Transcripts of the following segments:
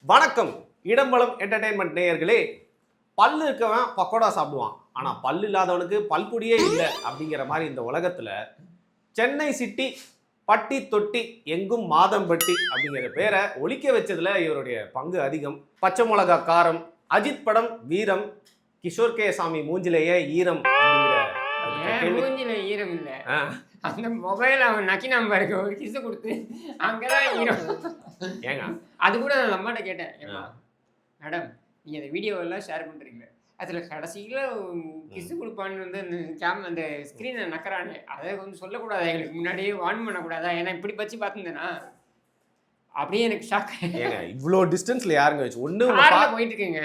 வணக்கம். இடம்பலம் என்டர்டெயின்மெண்ட் நேயர்களே. பல்லு இருக்கவன் பக்கோடா சாப்பிடுவான், ஆனா பல்லு இல்லாதவனுக்கு பல்புடியே இல்லை அப்படிங்கிற மாதிரி இந்த உலகத்துல சென்னை சிட்டி பட்டி தொட்டி எங்கும் மாதம்பட்டி அப்படிங்கிற பேரை ஒலிக்க வச்சதுல இவருடைய பங்கு அதிகம். பச்சை மிளகா காரம், அஜித் படம் வீரம், கிஷோர் கே சாமி மூஞ்சிலேயே ஈரம் அப்படிங்கிற மூஞ்சில ஈரம் இல்ல, அந்த மொபைல் அவன் நக்கினாம பாருங்க, ஒரு கிசு கொடுத்து அங்கதான் ஈரம். ஏங்க அது கூட நான் அம்மாட்ட கேட்டேன், மேடம் நீங்க அந்த வீடியோ எல்லாம் ஷேர் பண்றீங்க, அதுல கடைசியில கிசு கொடுப்பான்னு வந்து அந்த ஸ்கிரீனை நக்கறானே, அதை கொஞ்சம் சொல்லக்கூடாதா, எங்களுக்கு முன்னாடியே வார்ன் பண்ணக்கூடாதா? ஏன்னா இப்படி பச்சு பார்த்துருந்தேன்னா அப்படியே எனக்கு ஷாக். ஏங்க இவ்வளோ டிஸ்டன்ஸ்ல யாருங்க வச்சு ஒண்ணு போயிட்டு இருக்கேங்க,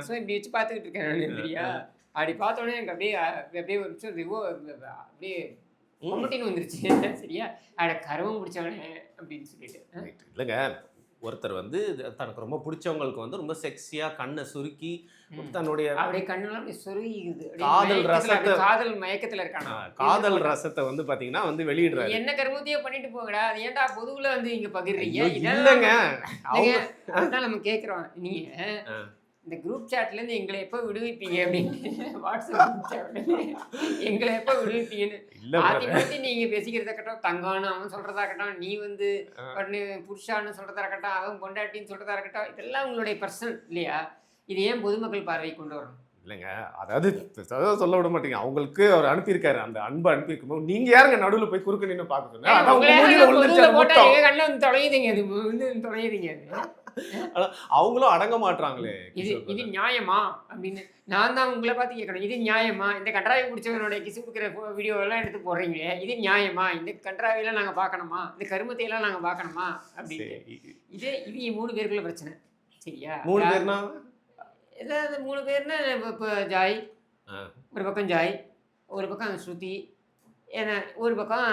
ஸோ இப்படி வச்சு பார்த்துக்கிட்டு இருக்கேன் சரியா. அப்படி பார்த்தோன்னே எனக்கு அப்படியே அப்படியே ஒரு நிமிஷம் அப்படியே கொம்பட்டின்னு வந்துருச்சு சரியா. அட கருவம் பிடிச்சவனே அப்படின்னு சொல்லிட்டு. இல்லைங்க, ஒருத்தர் வந்து தனக்கு ரொம்ப பிடிச்சவங்களுக்கு வந்து ரொம்ப செக்ஸியா கண்ணை சுருக்கி தன்னுடைய அப்படியே கண்ணெல்லாம் அப்படி சொருகிக்குது, காதல் ரசத்தை, காதல் மயக்கத்துல இருக்காங்க, காதல் ரசத்தை வந்து பாத்தீங்கன்னா வந்து வெளியிடுறாரு. என்ன கருமத்தையோ பண்ணிட்டு போங்கடா, அது ஏன்டா பொதுவுல வந்து இங்க பகிர்றீங்க? இல்லைங்க, அதான் நம்ம கேட்குறோம், நீங்க இந்த குரூப் சாட்ல இருந்து எங்களை எப்போ விடுவிப்பீங்க அப்படின்னு, வாட்ஸ்அப் எங்களை எப்போ விடுவிப்பீங்கன்னு மாற்றி மாற்றி நீங்க பேசிக்கிறதா இருக்கட்டும், தங்கம்னு அவன் சொல்றதா இருக்கட்டும், நீ வந்து புருஷான்னு சொல்றதா இருக்கட்டும், அவன் பொண்டாட்டின்னு சொல்றதா இருக்கட்டும், இதெல்லாம் உங்களுடைய பர்சனல் இல்லையா? இது ஏன் பொதுமக்கள் பார்வை கொண்டு வரணும்? இல்லைங்க, அதாவது சொல்ல விட மாட்டீங்க, அவங்களுக்கு அவர் அனுப்பியிருக்காரு, அந்த அன்பு அனுப்பியிருக்கும், நீங்க யாருங்க நடுவில் போய் குறுக்க நின்று பார்க்கணும்? தொலையுதுங்க, அது வந்து தொலையுதுங்க. அவங்களும் அடங்க மாட்டாங்களே. இது நியாயமா அப்படின்னு நான் தான் உங்களை பார்த்து கேட்கணும், இது நியாயமா? இந்த கன்றாவை பிடிச்சவனுடைய கிசு கொடுக்குற வீடியோ எல்லாம் எடுத்து போடுறீங்களே, இது நியாயமா? இந்த கன்றாவையெல்லாம் நாங்கள் பார்க்கணுமா? இந்த கருமத்தையெல்லாம் நாங்கள் பார்க்கணுமா அப்படின்னு. இது 3 பேருக்குள்ள பிரச்சனை சரியா. 3 பேர்னா ஏதாவது 3 பேர்னா இப்போ ஜாய் ஒரு பக்கம், ஜாய் ஒரு பக்கம், ஸ்ருதி, ஏன்னா ஒரு பக்கம்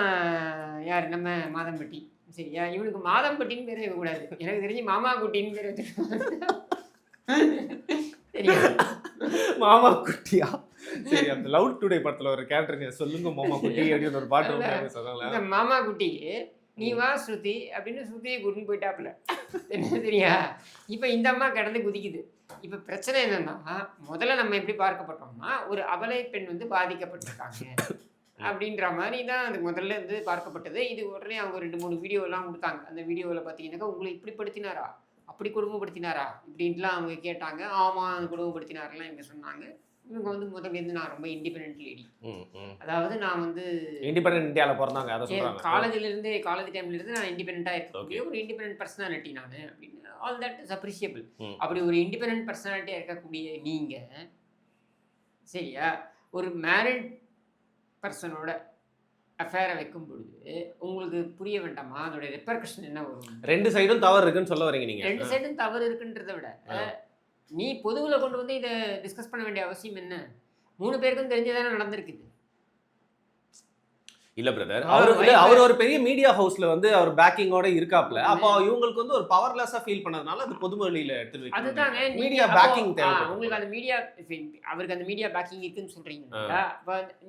யார் நம்ம மாதம்பட்டி சரியா. இவனுக்கு மாதம்பட்டின்னு பேர் வைக்கக்கூடாது, எனக்கு தெரிஞ்சு மாமா குட்டின்னு பேர் வச்சுருக்காங்க சரியா. மாமா குட்டியா? சரி, அந்த லவ் டுடே படத்துல ஒரு கேரக்டர் சொல்லுங்க மாமா குட்டி அப்படின்னு ஒரு பாட்டு சொன்னாங்க. இந்த மாமா குட்டி நீ வா ஸ்ருதி அப்படின்னு ஸ்ருதியை கூட்டின்னு போயிட்டாப்புல சரியா. இப்போ இந்த அம்மா கடந்து குதிக்குது. இப்போ பிரச்சனை என்னன்னா, முதல்ல நம்ம எப்படி பார்க்கப்பட்டோம்னா, ஒரு அபலை பெண் வந்து பாதிக்கப்பட்டிருக்காங்க அப்படின்ற மாதிரி தான் அது முதல்ல இருந்து பார்க்கப்பட்டது. இது உடனே அவங்க 2-3 வீடியோலாம் கொடுத்தாங்க. அந்த வீடியோவில் பார்த்தீங்கன்னாக்கா, உங்களை இப்படி படுத்தினாரா, அப்படி கொடுமைப்படுத்தினாரா இப்படின்ட்டுலாம் அவங்க கேட்டாங்க. ஆமாம் கொடுமைப்படுத்தினாரெல்லாம் இவங்க சொன்னாங்க. இவங்க வந்து முதல்லேருந்து நான் ரொம்ப இண்டிபெண்ட் லேடி, அதாவது நான் வந்து இண்டிபெண்டன்ட் இந்தியாவில் பிறந்தாங்க, அதை சொல்றாங்க. காலேஜ் டைம்லேருந்து நான் இண்டிபெண்ட்டாக இருக்கக்கூடிய ஒரு இண்டிபெண்டன்ட் பர்சனாலிட்டி நான் அப்படின்னு. All that is appreciable. அப்படி ஒரு இண்டிபெண்டன்ட் பர்சனாலிட்டியாக இருக்கக்கூடிய நீங்கள் சரியா, ஒரு மேரிட் பர்சனோட அஃபேரை வைக்கும் பொழுது உங்களுக்கு புரிய வேண்டாமா அதோட ரெப்பர்கஷன் என்ன வரும்? 2 சைடும் தவறு இருக்குன்னு சொல்ல வரீங்க நீங்க. 2 சைடும் தவறு இருக்குன்றதை விட நீ பொதுவில் கொண்டு வந்து இதை டிஸ்கஸ் பண்ண வேண்டிய அவசியம் என்ன? 3 பேருக்கும் தெரிஞ்சதானே நடந்திருக்குது. இல்ல பிரதர், அவர் ஒரு பெரிய மீடியா ஹவுஸ்ல வந்து அவர் பேக்கிங்கோட இருக்காப்ல. அப்போ இவங்களுக்கு வந்து ஒரு பவர்லெஸ்ஸா ஃபீல் பண்ணதுனால அது பொது வழியில எடுத்து வைக்கணும். அதுதாங்க மீடியா பேக்கிங் தேவை. உங்களுக்கு அந்த மீடியா, அவருக்கு அந்த மீடியா பேக்கிங் இருக்குன்னு சொல்றீங்க.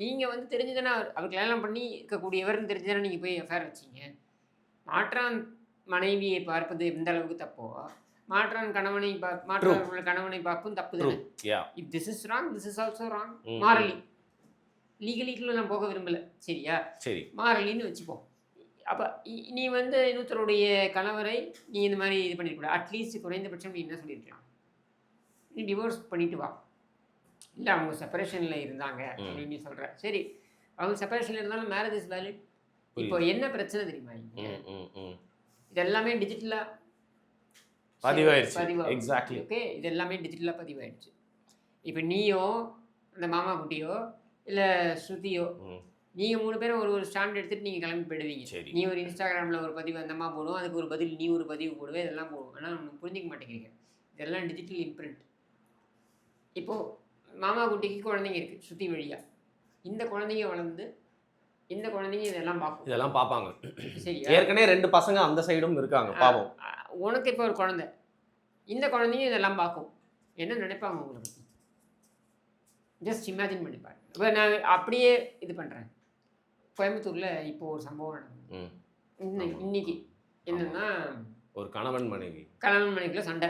நீங்க வந்து தெரிஞ்சுதானே அவர் கல்யாணம் பண்ணி இருக்கக்கூடியவர்னு தெரிஞ்சுதானே நீங்க போய் அஃபேர் வச்சீங்க. மாற்றான் மனைவியை பார்ப்பது எந்த அளவுக்கு தப்போ, மாற்றான் கணவனை பார்க்கும் தப்பு தானே. If this is wrong, this is also wrong. Morally லீகலிக்குள்ள நான் போக விரும்பல சரியா. சரி, மாரலின்னு வச்சுப்போம். அப்போ நீ வந்து இன்னொருத்தருடைய கணவரை நீ இந்த மாதிரி இது பண்ணிருக்கூடாது. அட்லீஸ்ட் குறைந்தபட்சம் நீ என்ன சொல்லியிருக்கலாம், நீ டிவோர்ஸ் பண்ணிட்டு வா. இல்லை அவங்க செப்பரேஷனில் இருந்தாங்க அப்படின்னு நீ சொல்கிற. சரி, அவங்க செப்பரேஷனில் இருந்தாலும் மேரேஜ் இஸ் வேலிட். இப்போ என்ன பிரச்சனை தெரியுமா, இது எல்லாமே டிஜிட்டலாக பதிவாயிடுச்சு. ஓகே, இது எல்லாமே டிஜிட்டலாக பதிவாயிடுச்சு. இப்போ நீயோ அந்த மாமா குட்டியோ இல்லை ஸ்ருதியோ, நீங்கள் 3 பேரும் ஒரு ஸ்டாண்ட் எடுத்துகிட்டு நீங்கள் கிளம்பி போயிடுவீங்க. நீ ஒரு இன்ஸ்டாகிராமில் ஒரு பதிவு அந்த அம்மா போடுவோம், அதுக்கு ஒரு பதில் நீ ஒரு பதிவு போடுவேன், இதெல்லாம் போடுவோம். ஆனால் ஒன்று புரிஞ்சிக்க மாட்டேங்கிறீங்க, இதெல்லாம் டிஜிட்டல் இம்ப்ரிண்ட். இப்போது மாமா குட்டிக்கு குழந்தைங்க இருக்குது ஸ்ருதி வழியாக. இந்த குழந்தைங்க வளர்ந்து இந்த குழந்தைங்க இதெல்லாம் பார்ப்பாங்க. சரி, ஏற்கனவே 2 பசங்க அந்த சைடும் இருக்காங்க பாவம். உனக்கு இப்போ ஒரு குழந்தை, இந்த குழந்தைங்க இதெல்லாம் பார்க்கும், என்ன நினைப்பாங்க உங்களை பற்றி? ஜஸ்ட் இமேஜின் பண்ணிப்பாங்க. இப்போ நான் அப்படியே இது பண்ணுறேன். கோயம்புத்தூரில் இப்போ ஒரு சம்பவம் நடந்தது இன்னைக்கு. என்னன்னா, ஒரு கணவன் மனைவிக்குள்ள சண்டை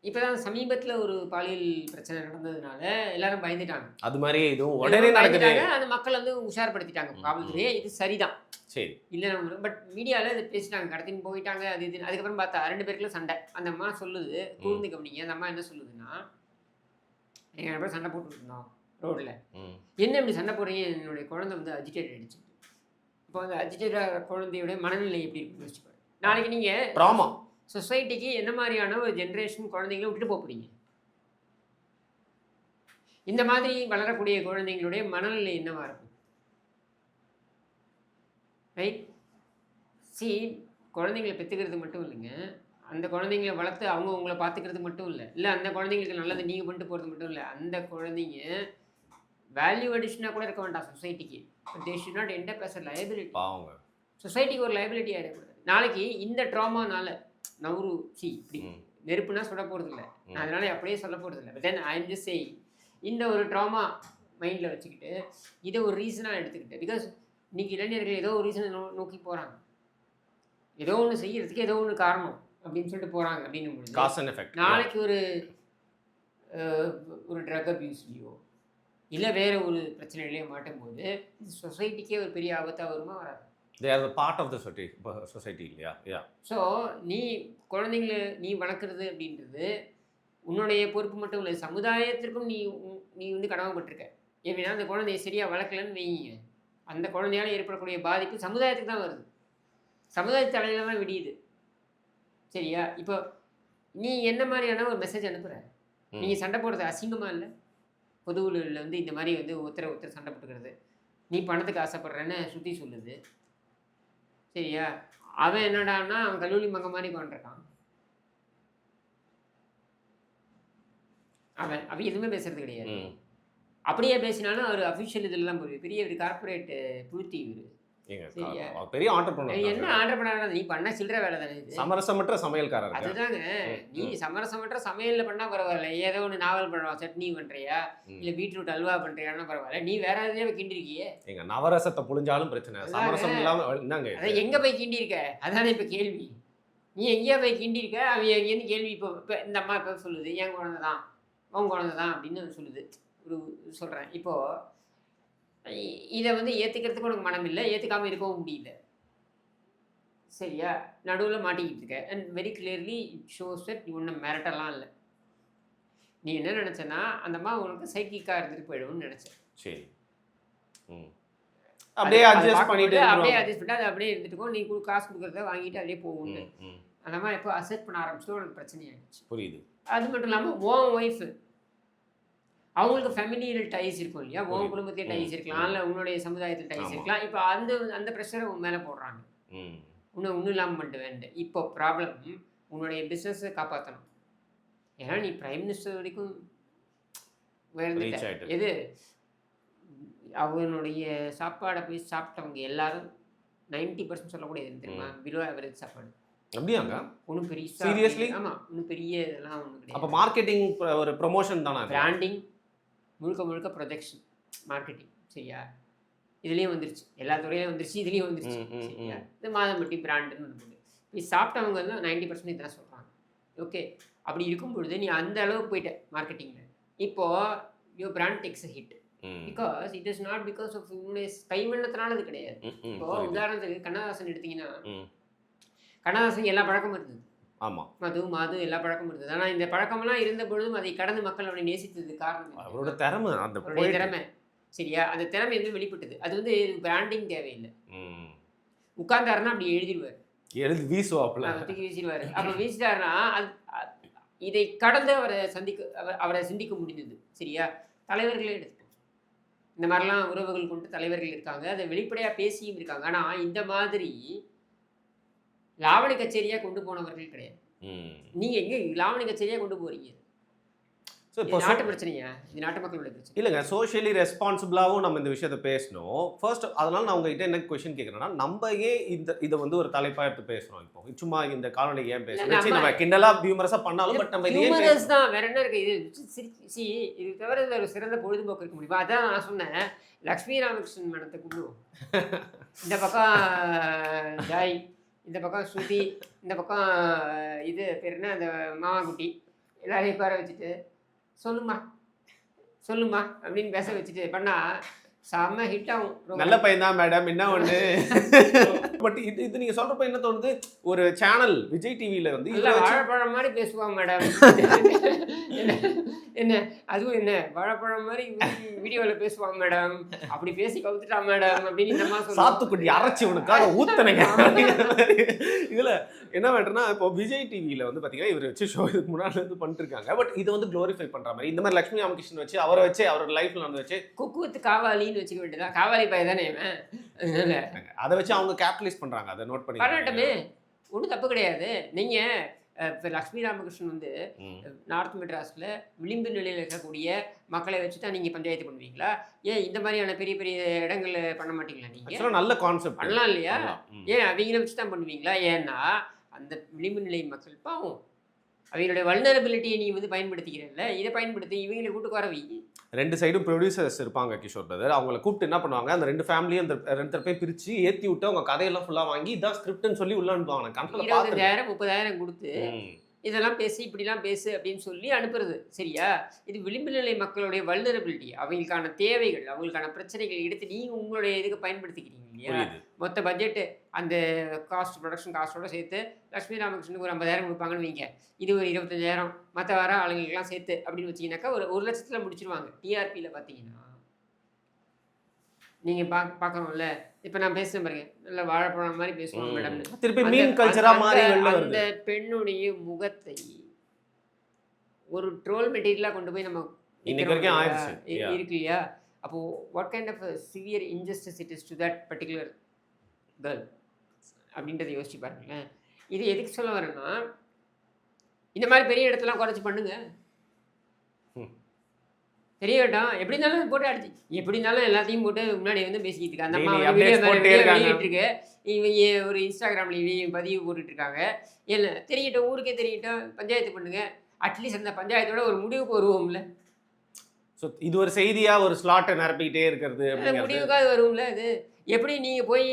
இப்பதான் சமீபத்துல ஒரு பாலியல் பிரச்சனை நடந்ததுனால எல்லாரும் பயந்துட்டாங்க. அது மாதிரி இதுவும் உடனே எல்லாரும் நடக்குது. பயந்துட்டாங்க. அந்த மக்கள் வந்து உஷார்படுத்திட்டாங்க. காவல்துறையே இது சரிதான். சரி. இல்ல பட் மீடியால இத பேசிட்டாங்க. கடத்தின்னு போயிட்டாங்க அது இதுன்னு. அதுக்கப்புறம் பார்த்தா 2 பேருக்குள்ள சண்டை. அந்த அம்மா சொல்லுது, கூர்ந்து கவனிங்க. அந்த அம்மா என்ன சொல்லுதுன்னா, எங்க 2 பேரும் சண்டை போட்டுட்டு இருந்தோம் ரோட்ல. என்ன இப்படி சண்டை போடுறீங்க? என்னுடைய குழந்தை வந்து அஜிடேட் ஆயிடுச்சு. இப்போ அந்த அஜிடேட் ஆகிற குழந்தையோட மனநிலை எப்படி இருக்குன்னு யோசிச்சு பாருங்க. நாளைக்கு நீங்க ட்ராமா சொசைட்டிக்கு என்ன மாதிரியான ஒரு ஜென்ரேஷன் குழந்தைங்களை விட்டுட்டு போக போறீங்க? இந்த மாதிரி வளரக்கூடிய குழந்தைங்களுடைய மனநிலை என்னவா இருக்கும்? ரைட்? சி, குழந்தைங்களை பெற்றுக்கிறது மட்டும் இல்லைங்க, அந்த குழந்தைங்களை வளர்த்து அவங்க உங்களை பார்த்துக்கிறது மட்டும் இல்லை, இல்லை அந்த குழந்தைங்களுக்கு நல்லது நீங்கள் பண்ணிட்டு போகிறது மட்டும் இல்லை, அந்த குழந்தைங்க வேல்யூ அடிஷனாக கூட இருக்க வேண்டாம் சொசைட்டிக்கு. But they should not end up as a liability. சொசைட்டிக்கு ஒரு லைபிலிட்டி ஆகிடக்கூடாது. நாளைக்கு இந்த ட்ராமானால நவரு இப்படி நெருப்புனா சொல்ல போகிறது இல்லை, நான் அதனால அப்படியே சொல்ல போகிறது இல்லை. But then I am just saying, இந்த ஒரு ட்ராமா மைண்டில் வச்சுக்கிட்டு இதை ஒரு ரீசனாக எடுத்துக்கிட்டு, பிகாஸ் இன்னைக்கு இளைஞர்கள் ஏதோ ஒரு ரீசனை நோக்கி போகிறாங்க, ஏதோ ஒன்று செய்யறதுக்கு ஏதோ ஒன்று காரணம் அப்படின்னு சொல்லிட்டு போகிறாங்க. அப்படின்னு நாளைக்கு ஒரு ட்ரக் அபியூஸ்லையோ இல்லை வேற ஒரு பிரச்சனையிலையோ மாட்டும் போது சொசைட்டிக்கே ஒரு பெரிய ஆபத்தாக வருமா வராது? They are the part of the society இல்லையா? ஸோ நீ குழந்தைங்களை நீ வளர்க்குறது அப்படின்றது உன்னுடைய பொறுப்பு மட்டும் இல்லை, சமுதாயத்திற்கும் நீ வந்து கடமைப்பட்டிருக்க. எப்படின்னா அந்த குழந்தைய சரியாக வளர்க்கலன்னு வைங்க, அந்த குழந்தையால் ஏற்படக்கூடிய பாதிப்பு சமுதாயத்துக்கு தான் வருது, சமுதாயத்து தலையில தான் விடியுது. சரியா? இப்போ நீ என்ன மாதிரியான ஒரு மெசேஜ் அனுப்புகிற? நீங்கள் சண்டை போடுறது அசிங்கமாக இல்லை? பொதுவில் வந்து இந்த மாதிரி வந்து ஒருத்தர் சண்டை போட்டுக்கிறது, நீ பணத்துக்கு ஆசைப்படுறேன்னு சுற்றி சொல்லுது. சரியா? அவன் என்னடான்னா அவன் கல்லூரி மங்க மாதிரி கொண்டிருக்கான். அவன் எதுவுமே பேசுறது கிடையாது. அப்படியே பேசினாலும் அவர் அஃபிஷியல் இதில் தான் போய் பெரிய ஒரு கார்பரேட் புழுத்தி இவர். பெரிய ஆண்டர்பிரனர். என்ன ஆண்டர்பிரனர்? நீ பண்ண சில்லற வேலை தானே இது. சமரசமற்ற சமையல்காரர். அதுதாங்க, நீ சமரசமற்ற சமையல்ல பண்ணா பரவாயில்ல, ஏதோ ஒன்று நாவல் பண்ணுவா, சட்னி பண்றியா இல்ல பீட்ரூட் அல்வா பண்றியான்னா பரவாயில்ல, நீ வேற எதையாவது கிண்டிருக்கியே. எங்க நவரசத்தை புழிஞ்சாலும் பிரச்சனை, சமரசம் இல்லாம என்னங்க? அதை எங்க போய் கிண்டி இருக்க? அதானே இப்ப கேள்வி. நீ எங்கேயா போய் கிண்டி இருக்க? அவன் எங்கேருந்து கேள்வி. இப்போ இந்த அம்மா இப்போ சொல்லுது என் குழந்தை தான் உன் குழந்தை தான் அப்படின்னு சொல்லுது. சொல்றேன் இப்போ இதை வந்து ஏற்றுக்கிறதுக்கு உனக்கு மனம் இல்லை, ஏற்றுக்காமல் இருக்கவும் முடியல. சரியா? நடுவில் மாட்டிக்கிட்டு இருக்க. And very clearly it shows that நீ ஒன்றும் மிரட்டலாம் இல்லை. நீ என்ன நினச்சேன்னா அந்த அம்மா உனக்கு சைக்கிக்காக இருந்துட்டு போயிடும்னு நினச்சேன். சரி, அப்படியே அட்ஜஸ்ட் பண்ணிட்டு அது அப்படியே இருந்துட்டுக்கோ, நீ காசு கொடுக்குறத வாங்கிட்டு அப்படியே போகும். அந்த மாதிரி எப்போ அசெப்ட் பண்ண ஆரம்பிச்சோ உனக்கு பிரச்சனையாகிடுச்சு. புரியுது. அது மட்டும் இல்லாமல் உன் ஒய்ஃபு அவங்களுக்கு ஃபேமிலியில் டைஸ் இருக்கும் இல்லையா, உன் குடும்பத்தையும் டைஸ் இருக்கலாம், இல்லை உன்னுடைய சமுதாயத்தில் டைஸ் இருக்கலாம். இப்போ அந்த ப்ரெஷரை உன் மேலே போடுறாங்க, உன்னை ஒன்றும் இல்லாமல் பண்ணிட்டு வேண்டாம். இப்போ ப்ராப்ளம் உன்னுடைய பிஸ்னஸை காப்பாற்றணும். ஏன்னா நீ பிரைம் மினிஸ்டர் வரைக்கும் உயர்ந்துட்ட. எது அவனுடைய சாப்பாடை போய் சாப்பிட்டவங்க எல்லாரும் 90% சொல்லக்கூடிய எது தெரியுமா? பிலோ ஆவரேஜ் சாப்பாடு. அப்படியாங்க? ஒன்றும் பெரிய சீரியஸ்லி? ஆமாம், ஒன்றும் பெரிய இதெல்லாம் ஒன்றும் கிடையாது. அப்போ மார்க்கெட்டிங் ஒரு ப்ரொமோஷன் தானே? பிராண்டிங் முழுக்க ப்ரொஜெக்ஷன் மார்க்கெட்டிங். சரியா? இதுலேயும் வந்துருச்சு, எல்லா துறையிலும் வந்துருச்சு, இதுலேயும் வந்துருச்சு. சரியா? இந்த மாதம்பட்டி பிராண்டுன்னு வந்து போட்டு இப்போ சாப்பிட்டவங்க வந்து 90% இதெல்லாம் சொல்கிறாங்க. ஓகே, அப்படி இருக்கும் பொழுது நீ அந்த அளவுக்கு போயிட்ட மார்க்கெட்டிங்கில். இப்போது your brand takes a hit because it is not because of உன்னுடைய கைவண்ணத்தினால அது கிடையாது. இப்போ உதாரணத்துக்கு கண்ணதாசன் எடுத்தீங்கன்னா, கண்ணதாசன் எல்லா பழக்கமும் இருந்தது. ஆமாம், மாது எல்லா பழக்கமும் இருந்தது. ஆனால் இந்த பழக்கமெல்லாம் இருந்த பொழுதும் அதை கடந்து மக்கள் அவனை நேசித்தது காரணம் அவரோட திறமை, அவருடைய திறமை. சரியா? அந்த திறமை வந்து வெளிப்பட்டது. அது வந்து பிராண்டிங் தேவையில்லை. உட்கார்ந்தாருன்னா அப்படி எழுதிடுவார், எழுதி வீசுவாப்புல தூக்கி வீசிடுவார். அப்போ வீசிட்டாருன்னா இதை கடந்து அவரை சிந்திக்க முடிந்தது. சரியா? தலைவர்களே எடுத்து இந்த மாதிரிலாம் உறவுகள் கொண்டு தலைவர்கள் இருக்காங்க, அதை வெளிப்படையாக பேசியும் இருக்காங்க. ஆனால் இந்த மாதிரி லாவணி கச்சேரியா கொண்டு போனவர்கள் கிடையாது. நீங்க எங்க லாவணி கச்சேரியா கொண்டு போறீங்க? நாட்டு பிரச்சனையா? இது நாட்டு மக்களோட பிரச்சனை இல்லைங்க. சோஷியலி ரெஸ்பான்சிபிளாகவும் நம்ம இந்த விஷயத்தை பேசணும் ஃபர்ஸ்ட். அதனால நான் உங்ககிட்ட என்ன கொஸ்டின் கேட்குறேன்னா, நம்ம ஏன் இதை வந்து ஒரு தலைப்பாக எடுத்து பேசுகிறோம்? இப்போ சும்மா இந்த காலனி ஏன் பேசுகிறோம்? நம்ம கிண்டலாக பியூமரஸாக பண்ணாலும் பட் நம்ம ஹியூமரஸ் தான், வேற என்ன இருக்கு? இது தவிர ஒரு சிறந்த பொழுதுபோக்கு இருக்க முடியுமா? அதான் நான் சொன்னேன், லக்ஷ்மி ராமகிருஷ்ணன் மேடத்தை கூப்பிடுவோம், இந்த பக்கம் ஜாய், இந்த பக்கம் ஸ்ருதி, இந்த பக்கம் இது பேர் என்ன அந்த மாமாக்குட்டி, எல்லாரையும் உட்கார வச்சுட்டு சொல்லுமா சொல்லுமா அப்படின்னு பேச வச்சுட்டு பண்ணா செம்ம ஹிட் ஆகும். நல்ல பையன் தான் மேடம், என்ன ஒண்ணு. பட் இது நீங்க சொல்றப்ப என்ன தோணுது, ஒரு சேனல் விஜய் டிவில வந்து இல்ல வாழைப்பழம் மாதிரி பேசுவாங்க மேடம். என்ன அதுவும் என்ன வாழைப்பழம் மாதிரி வீடியோவில் பேசுவாங்க மேடம், அப்படி பேசி கவுத்துட்டா மேடம் அப்படின்னு இந்த மாதிரி சாத்துக்குடி அரைச்சி உனக்காக ஊத்தனைங்க. இதுல என்ன வேண்டனா, இப்போ விஜய் டிவியில வந்து பாத்தீங்கன்னா இவர் வச்சு ஷோ இதுக்கு முன்னாடி வந்து பண்ணிட்டு இருக்காங்க. பட் இது வந்து க்ளோரிஃபை பண்ற மாதிரி இந்த மாதிரி லட்சுமி ராமகிருஷ்ணன் வச்சு அவரை வச்சு அவரோட லைஃப்ல வந்து வச்சு குக்குவத்து காவாலின்னு வச்சுக்க வேண்டியதான். காவாலி பாய் தானே இவன். அதனால அதை வச்சு அவங்க கேபிட்டலைஸ் பண்றாங்க. அதை நோட் பண்ணி பண்ணட்டுமே, ஒன்றும் தப்பு கிடையாது. நீங்கள் இப்போ லக்ஷ்மி ராமகிருஷ்ணன் வந்து நார்த் மெட்ராஸில் விளிம்பு நிலையில் இருக்கக்கூடிய மக்களை வச்சு தான் நீங்கள் பஞ்சாயத்து பண்ணுவீங்களா? ஏன் இந்த மாதிரியான பெரிய பெரிய இடங்களில் பண்ண மாட்டீங்களா? நீங்கள் நல்ல கான்செப்ட் பண்ணலாம் இல்லையா? ஏன் அவங்கள வச்சு தான் பண்ணுவீங்களா? ஏன்னா அந்த விளிம்பு நிலை மக்கள் பாவம், அவங்களுடைய வல்னரபிலிட்டியை நீ வந்து பயன்படுத்திக்கிறல்ல, இதை பயன்படுத்தி இவங்களை கூட்டு வர வை. ரெண்டு சைடும் ப்ரொடியூசர்ஸ் இருப்பாங்க கிஷோர் பிரதர். அவங்கள கூப்பிட்டு என்ன பண்ணுவாங்க, அந்த ரெண்டு ஃபேமிலியும் அந்த ரெண்டு பேர் பிரிச்சு ஏற்றி விட்டு அவங்க கதையெல்லாம் ஃபுல்லாக வாங்கி இதான் ஸ்கிரிப்ட்னு சொல்லி உள்ள அனுப்புவாங்க. 20,000 30,000 கொடுத்து இதெல்லாம் பேசி இப்படிலாம் பேசு அப்படின்னு சொல்லி அனுப்புறது சரியா? இது விளிம்பு நிலை மக்களுடைய வல்னரபிலிட்டி, அவங்களுக்கான தேவைகள், அவங்களுக்கான பிரச்சனைகள் எடுத்து நீங்கள் உங்களுடைய இதுக்கு பயன்படுத்திக்கிறீங்க இல்லையா? மொத்த பட்ஜெட்டு அந்த காஸ்ட் ப்ரொடக்ஷன் காஸ்ட்டோட சேர்த்து லக்ஷ்மி ராமகிருஷ்ணனுக்கு ஒரு 50,000 கொடுப்பாங்கன்னு வைங்க, இது ஒரு 25,000 மற்ற வர ஆளுங்களுக்கெல்லாம் சேர்த்து அப்படின்னு வச்சிங்கனாக்கா ஒரு 1,00,000 முடிச்சிருவாங்க. டிஆர்பியில் பார்த்தீங்கன்னா நீங்கள் பார்க்கணும்ல. இப்போ நான் பேசுகிறேன் பாருங்க, நல்ல வாழைப்பழம் மாதிரி பேசுவாங்க மேடம். திருப்பி மீன் கல்ச்சரா மாறி அந்த பெண்ணுடைய முகத்தை ஒரு ட்ரோல் மெட்டீரியலாக கொண்டு போய் நம்ம இருக்கு இல்லையா? அப்போ what kind of severe injustice it is to that particular girl அப்படின்றத யோசிச்சு பாருங்களேன். இது எதுக்கு சொல்ல வரேன்னா, இந்த மாதிரி பெரிய இடத்தெல்லாம் குறைச்சி பண்ணுங்க. பெரிய இடம் எப்படி இருந்தாலும் போட்டு அடிச்சு எப்படி இருந்தாலும் எல்லாத்தையும் போட்டு முன்னாடி வந்து பேசிக்கிட்டு இருக்காங்க. அந்த அம்மா வெளியிட்டு இவங்க ஒரு இன்ஸ்டாகிராம்ல இவங்க பதிவு போட்டுட்டு இருக்காங்க. இல்லை தெரியட்டும், ஊருக்கே தெரியட்டும், பஞ்சாயத்து பண்ணுங்க. அட்லீஸ்ட் அந்த பஞ்சாயத்தோட ஒரு முடிவுக்கு வருவோம்ல. ஸோ இது ஒரு செய்தியா ஒரு ஸ்லாட்டை நிரப்பிக்கிட்டே இருக்கிறது, முடிவுக்காக வருவோம்ல. அது எப்படி நீங்கள் போய்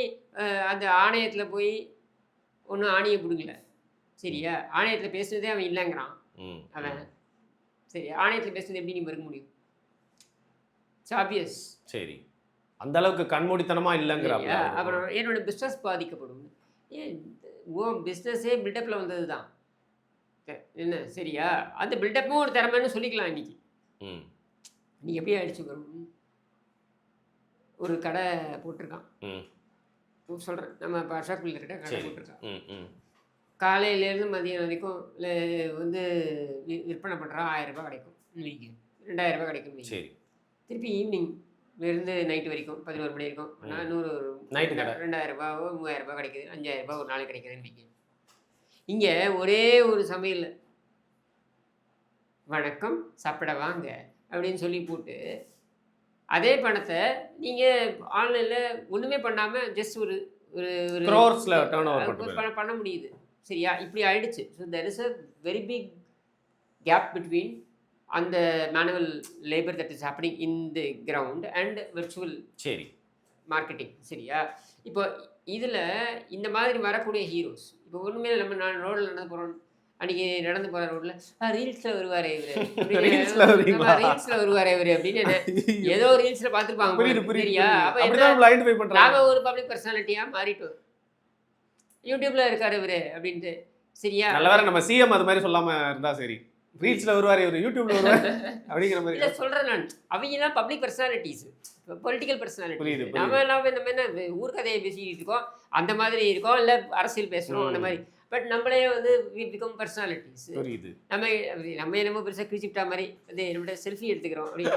அந்த ஆணையத்தில் போய் ஒன்றும் ஆணையை பிடுங்கல சரியா? ஆணையத்தில் பேசுனதே அவன் இல்லைங்கிறான் அவன். சரி, ஆணையத்தில் பேசுனது எப்படி நீ மறுக்க முடியும்? ஆப்வியஸ். சரி, அந்த அளவுக்கு கண்மூடித்தனமா இல்லைங்கிறாங்க. அப்புறம் என்னோட பிஸ்னஸ் பாதிக்கப்படும். ஏன் உன் பிஸ்னஸே பில்டப்பில் வந்தது தான் என்ன சரியா? அந்த பில்டப்பும் ஒரு திறமைன்னு சொல்லிக்கலாம். இன்னைக்கு நீ எப்படி அடிச்சு வரும்? ஒரு கடை போட்டிருக்கான் சொல்கிறேன், நம்ம இப்போ அஷாக் பில்டர்கிட்ட கடை போட்டிருக்கான். காலையிலேருந்து மதியம் வரைக்கும் வந்து விற்பனை பண்ணுறான். 1000 ரூபாய் கிடைக்கும், 2000 ரூபாய் கிடைக்கும். சரி, திருப்பி ஈவினிங் இருந்து நைட்டு வரைக்கும் 11 மணி வரைக்கும் நூறு நைட்டு கடை 2000 ரூபாவோ 3000 ரூபாய் கிடைக்குது, 5000 ரூபாய் ஒரு நாளைக்கு கிடைக்குதுன்னு. இங்கே ஒரே ஒரு சமையல் வணக்கம் சாப்பிட வாங்க அப்படின்னு சொல்லி போட்டு அதே பணத்தை நீங்கள் ஆன்லைனில் ஒன்றுமே பண்ணாமல் ஜஸ்ட் ஒரு பண்ண முடியுது சரியா? இப்படி ஆயிடுச்சு. So there is a very big gap between அந்த manual labour that is happening in the ground and virtual சரி மார்க்கெட்டிங் சரியா? இப்போ இதில் இந்த மாதிரி வரக்கூடிய ஹீரோஸ் இப்போ ஒன்றுமே நம்ம நான் ரோடில் நடந்து போகிறோம், அன்றைக்கி நடந்து போகிற ரோட்டில் ரீல்ஸில் வருவார் இவர், ரீல்ஸில் வருவார் இவர் அப்படின்னு ஏதோ ஒரு ரீல்ஸில் பார்த்துருப்பாங்க சரியா? அப்போ நாங்கள் ஒரு பப்ளிக் பர்சனாலிட்டியாக மாறிட்டோம், யூடியூப்பில் இருக்கார் இவர் அப்படின்ட்டு சரியா? நல்ல வேற நம்ம சிஎம் அது மாதிரி சொல்லாமல் இருந்தால் சரி, ரீல்ஸில் வருவார் இவர், யூடியூப்ல வருவார் அப்படிங்கிற மாதிரி. இல்லை சொல்கிறேன் நான், அவங்க தான் பப்ளிக் பர்சனாலிட்டிஸ், பொலிட்டிக்கல் பர்சனாலிட்டி. நம்ம என்ன ஊர் கதையை பேசிக்கிட்டு இருக்கோம், அந்த மாதிரி இருக்கோம், இல்லை அரசியல் பேசுகிறோம் அந்த மாதிரி. பட் நம்மளே வந்து பிகம் பர்சனாலிட்டிஸ். நம்ம என்னமோ பெருசாக கிழிச்சிட்டா மாதிரி அது என்னோட செல்ஃபி எடுத்துக்கிறோம் அப்படின்னு.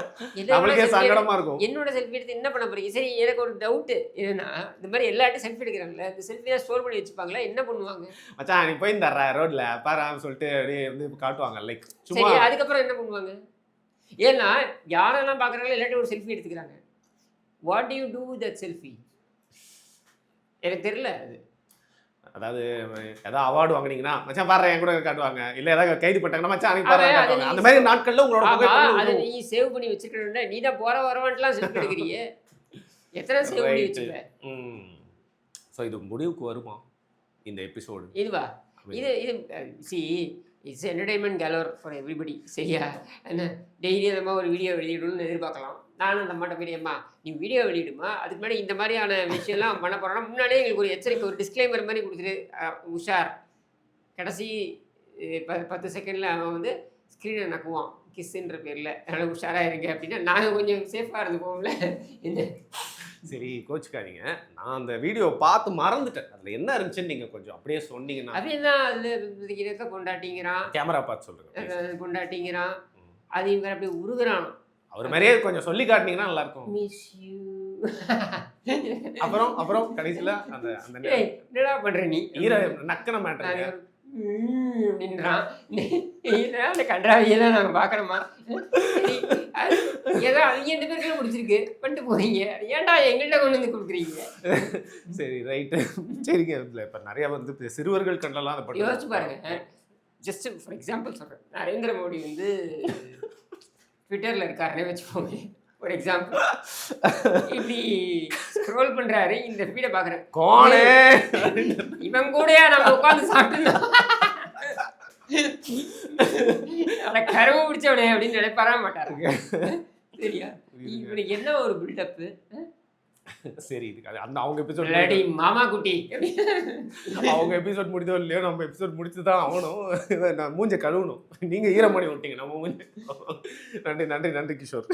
என்னோட செல்ஃபி எடுத்து என்ன பண்ண போறீங்க? சரி, எனக்கு ஒரு டவுட்டு என்னன்னா, இந்த மாதிரி எல்லாட்டும் செல்ஃபி எடுக்கிறாங்களே, இந்த செல்ஃபியாக ஸ்டோர் பண்ணி வச்சுப்பாங்களா, என்ன பண்ணுவாங்க? மச்சான் நீ போய் தர்ற ரோட்ல பாராம சொல்லிட்டு அப்படியே வந்து காட்டுவாங்க லைக். சரி, அதுக்கப்புறம் என்ன பண்ணுவாங்க? ஏன்னா யாரெல்லாம் பார்க்குறாங்களோ எல்லாட்டும் ஒரு செல்ஃபி எடுத்துக்கிறாங்க. What do you do with that selfie? எனக்கு தெரியல. அது அதாவது ஏதாவது அவார்டு வாங்குனீங்கன்னா மச்சான் பாரு என் கூட காட்டுவாங்க, இல்ல ஏதாவது கைது பண்ணிட்டாங்கன்னா மச்சான் அன்னைக்கு பாரு காட்டுவாங்க. அந்த மாதிரி நாட்கள்ல உங்களோட அதை நீ சேவ் பண்ணி வச்சிருக்கணும்னா நீ தான் போற வரவன்ட்டுலாம் செல்ஃபி எடுக்கிறியே, எத்தனை சேவ் பண்ணி வச்சிருக்க? ஸோ இது முடிவுக்கு வருமா இந்த எபிசோடு? இதுவா? இது see it's entertainment galore for everybody. சரியா? என்ன டெய்லி அந்த மாதிரி ஒரு வீடியோ வெளியிடணும்னு எதிர்பார்க்கலாம். நானும் அந்த மாட்ட மீடியம்மா நீ வீடியோ வெளியிடுமா, அதுக்கு முன்னாடி இந்த மாதிரியான விஷயம்லாம் பண்ண போகிறோன்னா முன்னாடியே எங்களுக்கு ஒரு எச்சரிக்கை, ஒரு டிஸ்க்ளைமர் மாதிரி கொடுத்துட்டு உஷார். கடைசி 10 செகண்டில் அவன் வந்து ஸ்க்ரீனை நக்குவான் கிஸ்ஸுன்ற பேரில். அதனால் உஷாராக இருங்க அப்படின்னா நாங்கள் கொஞ்சம் சேஃபாக இருந்துப்போம்ல. என்ன சரி கோச்சுக்காதீங்க, நான் அந்த வீடியோ பார்த்து மறந்துட்டேன். அதில் என்ன இருந்துச்சுன்னு நீங்கள் கொஞ்சம் அப்படியே சொன்னீங்கன்னா. அது என்ன அதில் இருக்க பொண்டாட்டிங்கிறான், கேமரா பார்த்து சொல்லுங்க. பொண்டாட்டிங்கிறான், அது இவங்க அப்படி உருகுறான். அவர் மாதிரியே கொஞ்சம் சொல்லி காட்டினீங்கன்னா நல்லா இருக்கும். Miss you. அப்புறம் அப்புறம் கடைசியில் அந்த அந்த என்னடா பண்ற நீ நக்கன மேட்டர் அப்படின்றான். அந்த கன்றாவியெல்லாம் நாங்கள் பார்க்குறோமா? ஏதோ அவங்க 2 பேருக்குள்ள முடிச்சிருக்கு பண்ணிட்டு போறீங்க, ஏன்டா எங்கள்கிட்ட கொண்டு வந்து கொடுக்குறீங்க? சரி ரைட்டு சரிங்க. இதில் இப்போ நிறையா வந்து சிறுவர்கள் கண்டெல்லாம் அதை பற்றி யோசிச்சு பாருங்க. ஜஸ்ட் ஃபார் எக்ஸாம்பிள் சொல்கிறேன், நரேந்திர மோடி வந்து ட்விட்டரில் இருக்காருன்னே வச்சுக்கோங்க. ஒரு எக்ஸாம்பிள் இப்படி ஸ்க்ரோல் பண்றாரு, இந்த ஃபீடை பார்க்குறேன், கோனே இவன் கூடயா நம்ம உட்காந்து சாப்பிட்டுருந்தோம், கருவு பிடிச்சவனே அப்படின்னு நினைப்பாரா மாட்டாருங்க. சரியா? இவனுக்கு என்ன ஒரு பில்டப்பு. சரி இதுக்கு அந்த அவங்க எபிசோட் மாமா குட்டி அவங்க எபிசோட் முடிதோ இல்லையோ நம்ம எபிசோட் முடிச்சு தான் ஆகணும். நான் மூஞ்ச கழுவணும், நீங்கள் ஈரமணி விட்டீங்க நம்ம மூஞ்ச. நன்றி நன்றி நன்றி கிஷோர்.